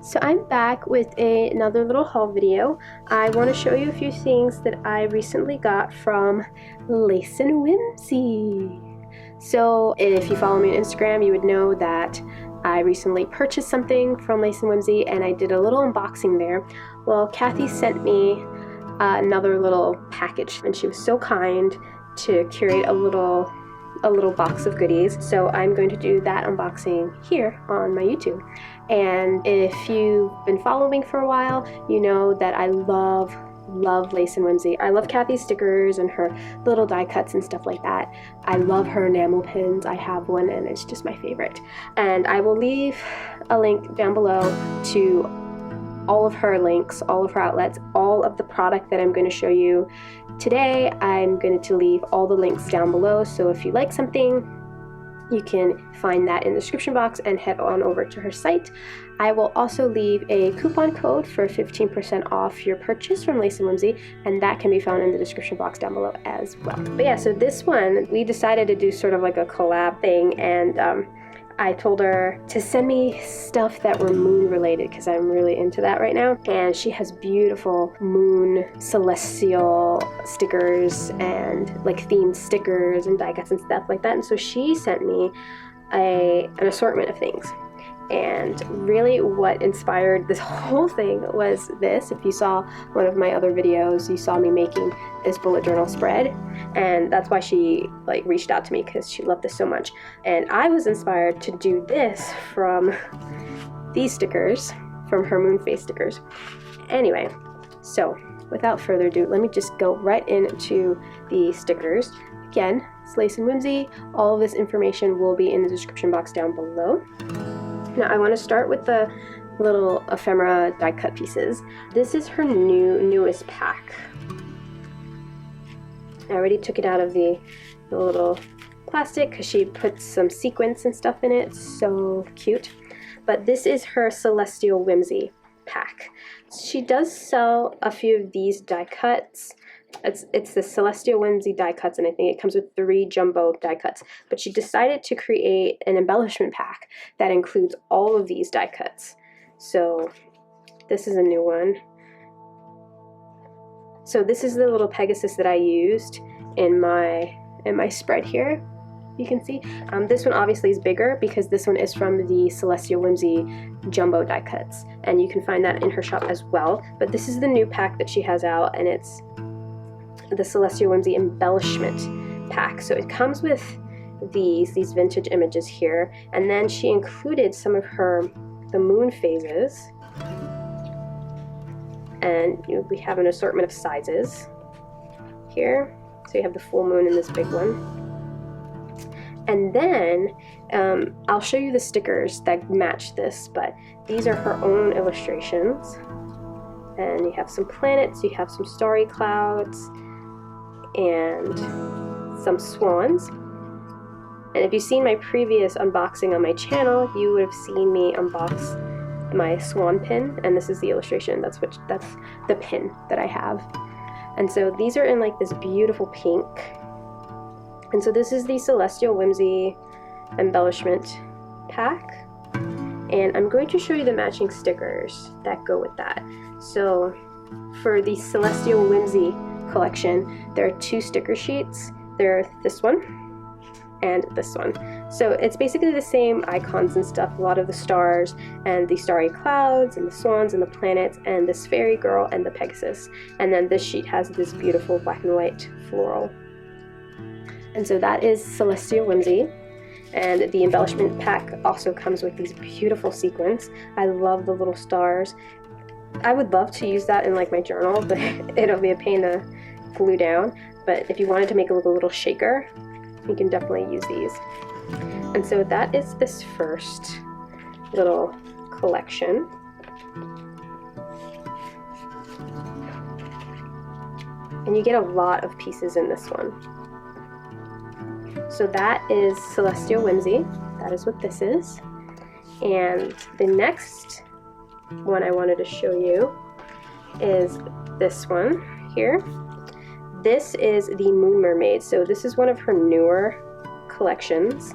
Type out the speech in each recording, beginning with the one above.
So I'm back with another little haul video. I want to show you a few things that I recently got from Lace Whimsy. So if you follow me on Instagram, you would know that I recently purchased something from Lace Whimsy and I did a little unboxing there. Well, Kathy sent me another little package and she was so kind to curate a little box of goodies. So I'm going to do that unboxing here on my YouTube. And if you've been following for a while, you know that I love Lace Whimsy. I love Kathy's stickers and her little die cuts and stuff like that. I love her enamel pins. I have one and it's just my favorite. And I will leave a link down below to all of her links, all of her outlets, all of the product that I'm going to show you today. I'm going to leave all the links down below, so if you like something, you can find that in the description box and head on over to her site. I will also leave a coupon code for 15% off your purchase from Lace Whimsy, and that can be found in the description box down below as well. But yeah, so this one, we decided to do sort of like a collab thing, and I told her to send me stuff that were moon related because I'm really into that right now. And she has beautiful moon celestial stickers and like themed stickers and die cuts and stuff like that. And so she sent me an assortment of things. And really what inspired this whole thing was this. If you saw one of my other videos, you saw me making this bullet journal spread, and that's why she like reached out to me, because she loved this so much. And I was inspired to do this from these stickers, from her moon face stickers. Anyway, so without further ado, let me just go right into the stickers. Again, it's Lace Whimsy. All of this information will be in the description box down below. Now I want to start with the little ephemera die cut pieces. This is her newest pack. I already took it out of the little plastic because she put some sequins and stuff in it. So cute. But this is her Celestial Whimsy pack. She does sell a few of these die cuts. It's the Celestial Whimsy die cuts, and I think it comes with 3 jumbo die cuts. But she decided to create an embellishment pack that includes all of these die cuts. So this is a new one. So this is the little Pegasus that I used in my spread here. You can see this one obviously is bigger because this one is from the Celestial Whimsy jumbo die cuts, and you can find that in her shop as well. But this is the new pack that she has out, and it's the Celestial Whimsy embellishment pack. So it comes with these vintage images here, and then she included some of the moon phases, and we have an assortment of sizes here. So you have the full moon in this big one, and then I'll show you the stickers that match this, but these are her own illustrations, and you have some planets, you have some starry clouds, and some swans. And if you've seen my previous unboxing on my channel, you would have seen me unbox my swan pin, and this is the illustration. That's the pin that I have. And so these are in like this beautiful pink. And so this is the Celestial Whimsy embellishment pack, and I'm going to show you the matching stickers that go with that. So for the Celestial Whimsy collection, there are 2 sticker sheets. They're this one and this one. So it's basically the same icons and stuff, a lot of the stars and the starry clouds and the swans and the planets and this fairy girl and the Pegasus. And then this sheet has this beautiful black and white floral. And so that is Celestial Whimsy. And the embellishment pack also comes with these beautiful sequins. I love the little stars. I would love to use that in like my journal, but it'll be a pain to glue down. But if you wanted to make it look a little shaker, you can definitely use these. And so that is this first little collection. And you get a lot of pieces in this one. So that is Celestial Whimsy. That is what this is. And the next one I wanted to show you is this one here. This is the Moon Mermaid. So this is one of her newer collections,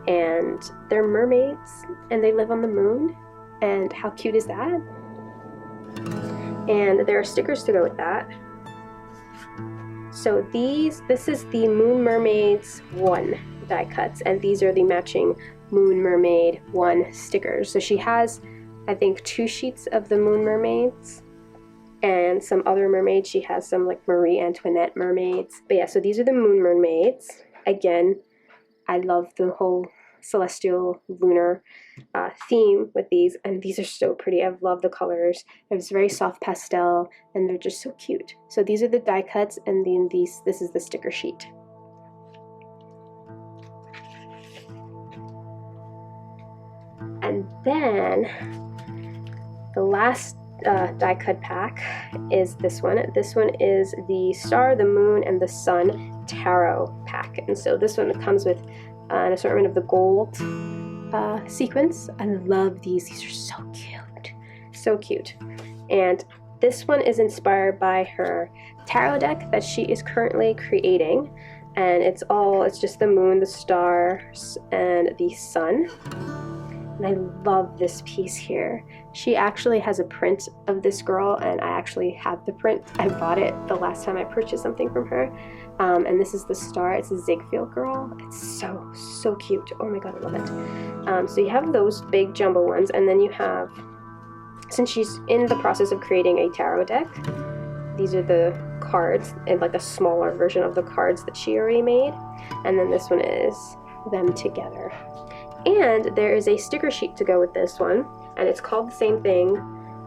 and they're mermaids and they live on the moon. And how cute is that? And there are stickers to go with that. So this is the Moon Mermaids 1 die cuts, and these are the matching Moon Mermaid 1 stickers. So she has, I think, 2 sheets of the Moon Mermaids and some other mermaids. She has some like Marie Antoinette mermaids. But yeah, so these are the Moon Mermaids. Again, I love the whole celestial lunar theme with these, and these are so pretty. I love the colors. It's very soft pastel, and they're just so cute. So these are the die cuts, and then this is the sticker sheet. And then the last die cut pack is this one. This one is the Star, the Moon, and the Sun Tarot pack. And so this one comes with an assortment of the gold sequins. I love these. These are so cute. So cute. And this one is inspired by her tarot deck that she is currently creating. And it's just the moon, the stars, and the sun. And I love this piece here. She actually has a print of this girl, and I actually have the print. I bought it the last time I purchased something from her. And this is the star. It's a Ziegfeld girl. It's so cute. Oh my god, I love it. So you have those big jumbo ones, and then you have, since she's in the process of creating a tarot deck, these are the cards, and like a smaller version of the cards that she already made. And then this one is them together. And there is a sticker sheet to go with this one, and it's called the same thing,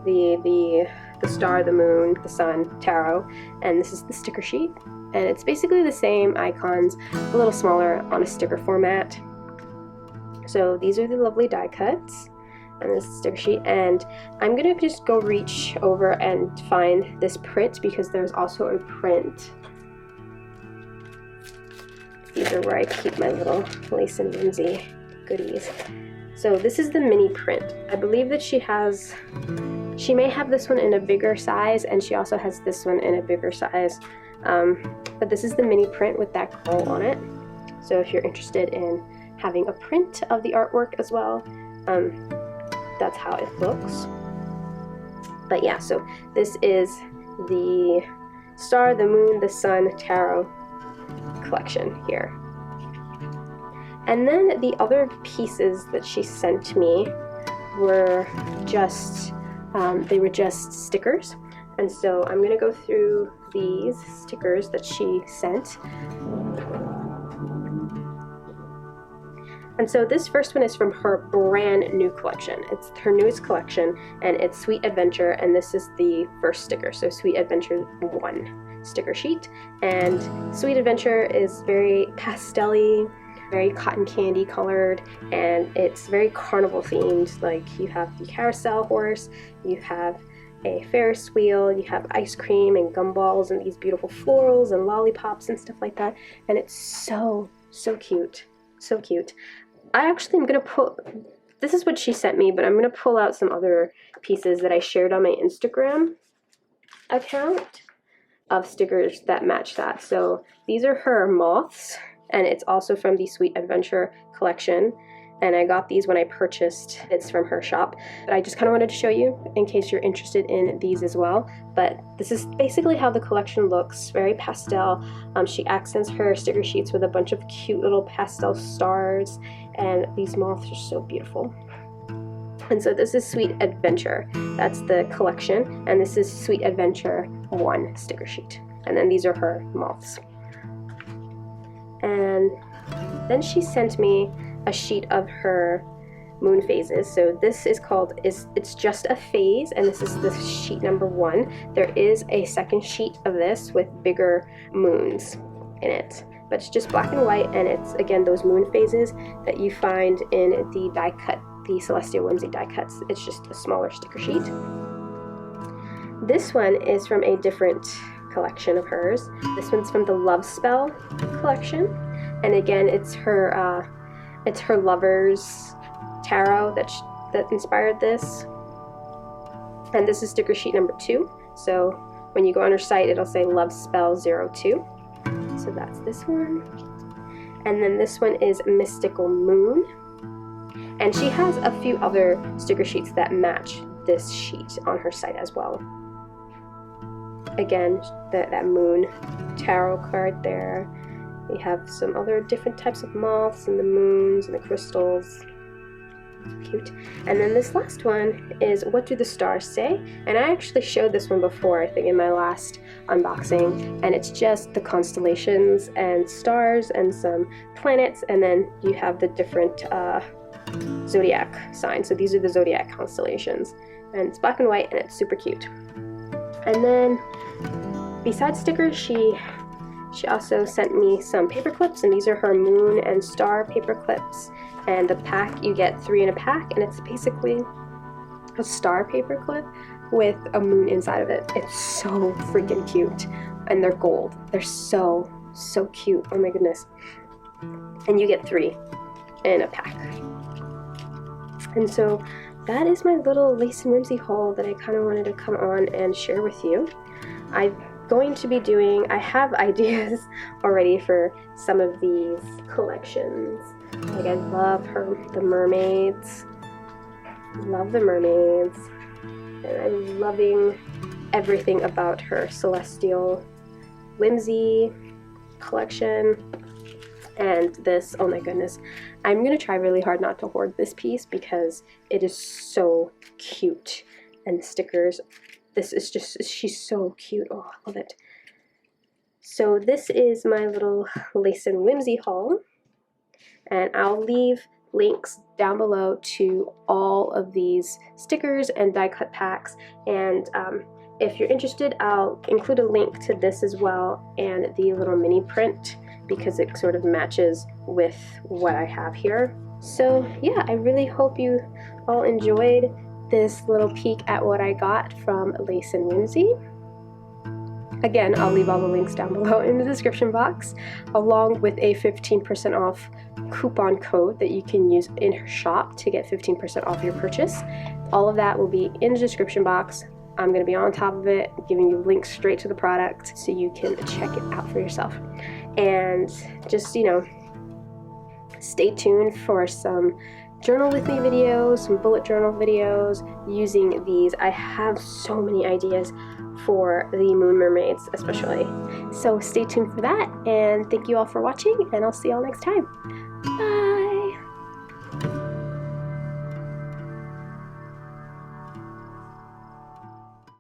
the Star, the Moon, the Sun Tarot, and this is the sticker sheet. And it's basically the same icons, a little smaller on a sticker format. So these are the lovely die cuts, and this is the sticker sheet. And I'm gonna just go reach over and find this print, because there's also a print. These are where I keep my little Lace and Whimsy goodies. So this is the mini print. I believe that she may have this one in a bigger size, and she also has this one in a bigger size. But this is the mini print with that girl on it. So if you're interested in having a print of the artwork as well, that's how it looks. But yeah, so this is the Star, the Moon, the Sun Tarot collection here. And then the other pieces that she sent me were just stickers. And so I'm gonna go through these stickers that she sent. And so this first one is from her brand new collection. It's her newest collection, and it's Sweet Adventure, and this is the first sticker. So Sweet Adventure 1 sticker sheet. And Sweet Adventure is very pastel-y, very cotton candy colored, and it's very carnival themed. Like, you have the carousel horse, you have a Ferris wheel, you have ice cream and gumballs and these beautiful florals and lollipops and stuff like that. And it's so cute. So cute. I actually am gonna this is what she sent me, but I'm gonna pull out some other pieces that I shared on my Instagram account of stickers that match that. So these are her moths, and it's also from the Sweet Adventure collection. And I got these when I purchased it's from her shop. But I just kind of wanted to show you in case you're interested in these as well. But this is basically how the collection looks, very pastel. She accents her sticker sheets with a bunch of cute little pastel stars, and these moths are so beautiful. And so this is Sweet Adventure. That's the collection, and this is Sweet Adventure 1 sticker sheet. And then these are her moths. And then she sent me a sheet of her moon phases. So this is called, it's just a phase, and this is the sheet number 1. There is a second sheet of this with bigger moons in it, but it's just black and white, and it's again those moon phases that you find in the die cut, the Celestial Whimsy die cuts. It's just a smaller sticker sheet. This one is from a different collection of hers. This one's from the Love Spell collection, and again it's her lover's tarot that inspired this. And this is sticker sheet number 2. So when you go on her site, it'll say Love Spell 02. So that's this one. And then this one is Mystical Moon. And she has a few other sticker sheets that match this sheet on her site as well. Again, that moon tarot card there. We have some other different types of moths and the moons and the crystals. Cute. And then this last one is What Do the Stars Say? And I actually showed this one before, I think in my last unboxing, and it's just the constellations and stars and some planets, and then you have the different zodiac signs. So these are the zodiac constellations, and it's black and white and it's super cute. And then besides stickers, she also sent me some paper clips, and these are her moon and star paper clips. And the pack, you get 3 in a pack, and it's basically a star paper clip with a moon inside of it. It's so freaking cute, and they're gold. They're so cute. Oh my goodness. And you get 3 in a pack. And so that is my little Lace and Whimsy haul that I kind of wanted to come on and share with you. I'm going to be doing, I have ideas already for some of these collections. Like I love the mermaids. Love the mermaids. And I'm loving everything about her Celestial Whimsy collection. And this, oh my goodness, I'm gonna try really hard not to hoard this piece because it is so cute. And the stickers, this is just, she's so cute. Oh, I love it. So this is my little Lace and Whimsy haul. And I'll leave links down below to all of these stickers and die cut packs. And if you're interested, I'll include a link to this as well, and the little mini print, because it sort of matches with what I have here. So yeah, I really hope you all enjoyed this little peek at what I got from Lace and Whimsy. Again, I'll leave all the links down below in the description box, along with a 15% off coupon code that you can use in her shop to get 15% off your purchase. All of that will be in the description box. I'm going to be on top of it, giving you links straight to the product so you can check it out for yourself. And just, you know, stay tuned for some journal with me videos, some bullet journal videos using these. I have so many ideas for the moon mermaids especially. So stay tuned for that, and thank you all for watching, and I'll see y'all next time. Bye!